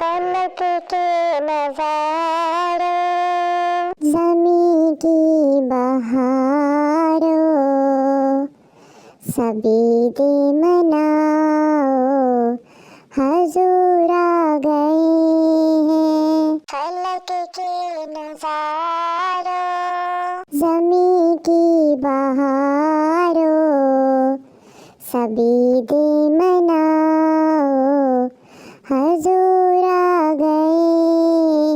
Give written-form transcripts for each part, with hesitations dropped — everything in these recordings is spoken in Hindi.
फलक के नजारों, ज़मीं की बहारों, सभी दे मनाओ हजूर आ गए हैं। फलक के नजारों, ज़मीं की बहारों, सभी दे मनाओ हजूर आ गए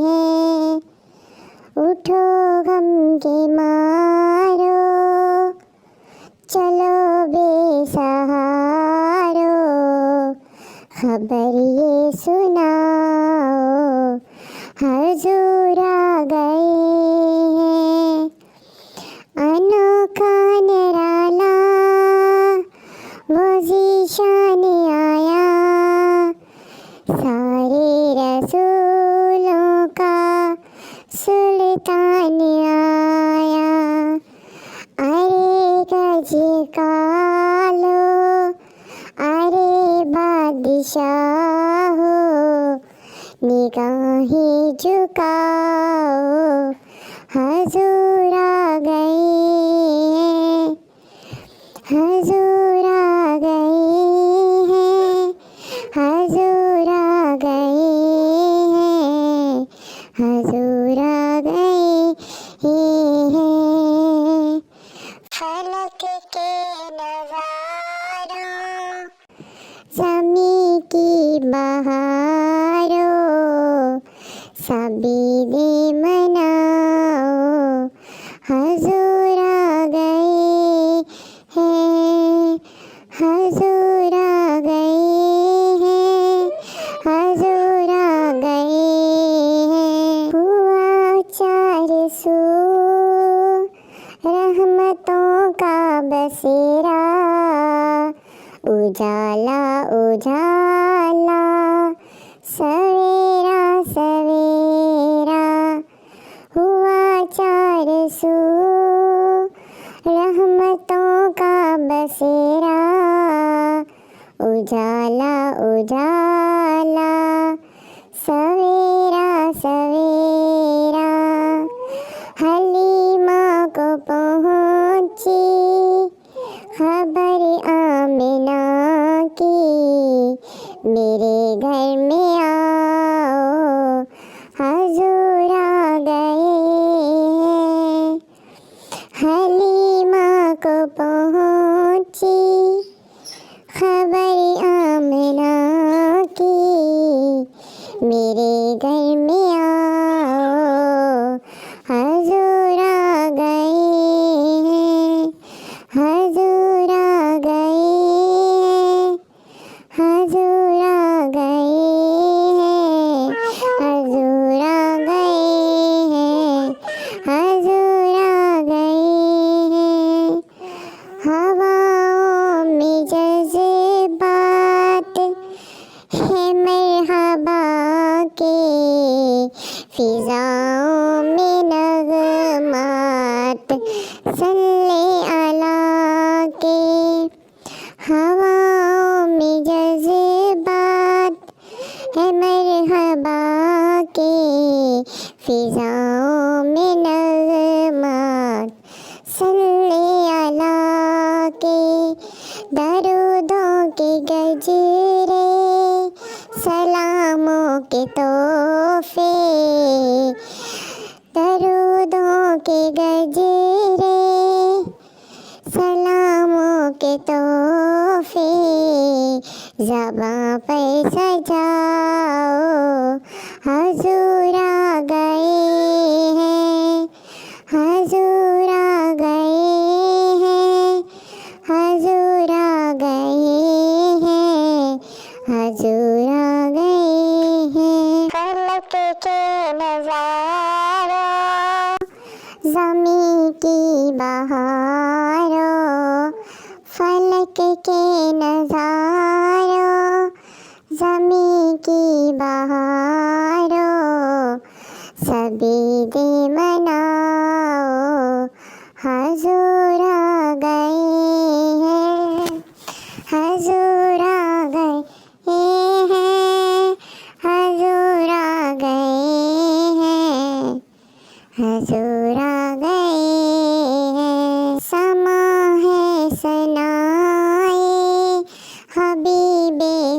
हैं। उठो गम के मारो, चलो बेसहारो, खबर ये सुनाओ हजूर आ गए हैं। अनोखा निराला वो ज़ीशान आया, सारे रसूलों का सुल्तान आया। अरे गज कालो, अरे बादशाह हो, निगाहें झुकाओ हजूर आ गए हैं। हजूर आ गए हैं, हजूर आ गए हैं, हजूर आ गए हैं। फलक के नजारों, ज़मीं की बहारों, सभी दे मनाओ हजूर आ गए हैं। हजूर आ गए हैं, हजूर आ गए हैं। हुआ चार सू रहमतों का बसेरा, उजाला उजाला, सवेरा सवेरा। हुआ चार सू रहमतों का बसेरा, उजाला उजाला, सवेरा सवेरा। हलीमा को पहुँची खबर आमिना की, मेरे घर में आओ हजूर आ गए हैं। हलीमा को पहुँची खबर आमिना की, मेरे घर में आओ हजूर आ गए हैं। हजूर आ गए हैं, हजूर आ गए हैं, हजूर आ गए हैं, हजूर आ गए हैं। हवाओं में जज़्बात है मरहबा के, फिजाओं में नगमात सल्ले अला के। हवाओं में जज़्बात है मरहबा के, फिजाओं में नगमात सल्ले अला के। दरूदों के गजरे, सलामों के तोहफे, दरूदों के गजरे, सलामों के तोहफे, ज़बां पर सजाओ हजूर आ गए हैं। हजूर आ गए हैं, हजूर आ गए हैं, हजूर आ गए हैं। फलक के नजारों, ज़मीं की बहारों, फलक के नजारों, ज़मीं की बहारों, सभी दे मनाओ हजूर आ गए हैं। हजूर आ गए हैं, हजूर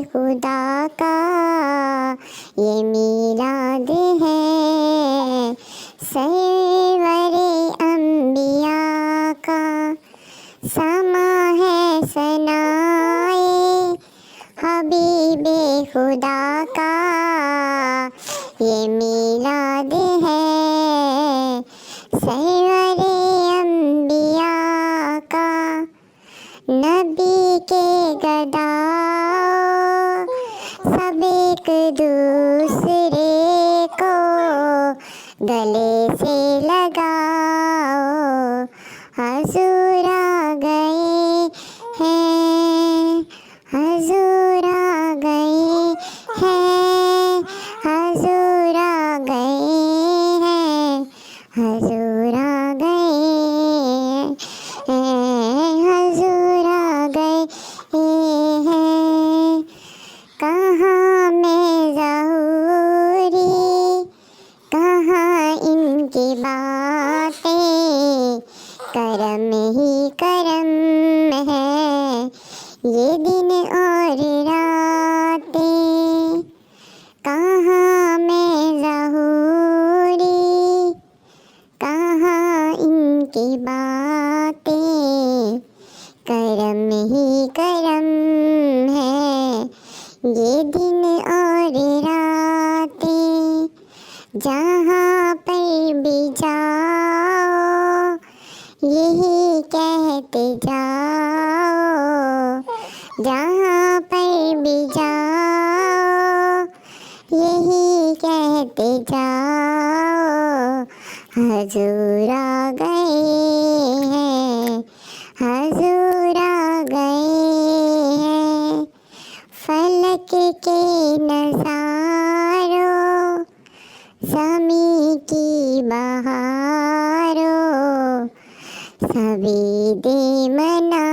खुदा का ये मीलाद है, सरवरे अंबिया का समा है सनाए हबीबे खुदा का ये मीलाद है, सरवरे अंबिया का। नबी के गदाओ सब एक दूसरे को गले से लगाओ, हजूर आ गए हैं, हजूर आ गए हैं, हजूर आ गए हैं, हजूर आ गए हैं, हजूर आ गए हैं। कहाँ में ज़हूरी, कहाँ इनकी बातें, करम ही करम है ये दिन और रातें। कहाँ में ज़हूरी, कहाँ इनकी बातें, करम ही करम है ये दिन और रातें। जहाँ पर भी जाओ यही कहते जाओ, जहाँ पर भी जाओ यही कहते जाओ, हजूर आ गए हैं, हजूर आ गए हैं। फलक के नज़ारों ज़मीं की बहारों सभी दे मना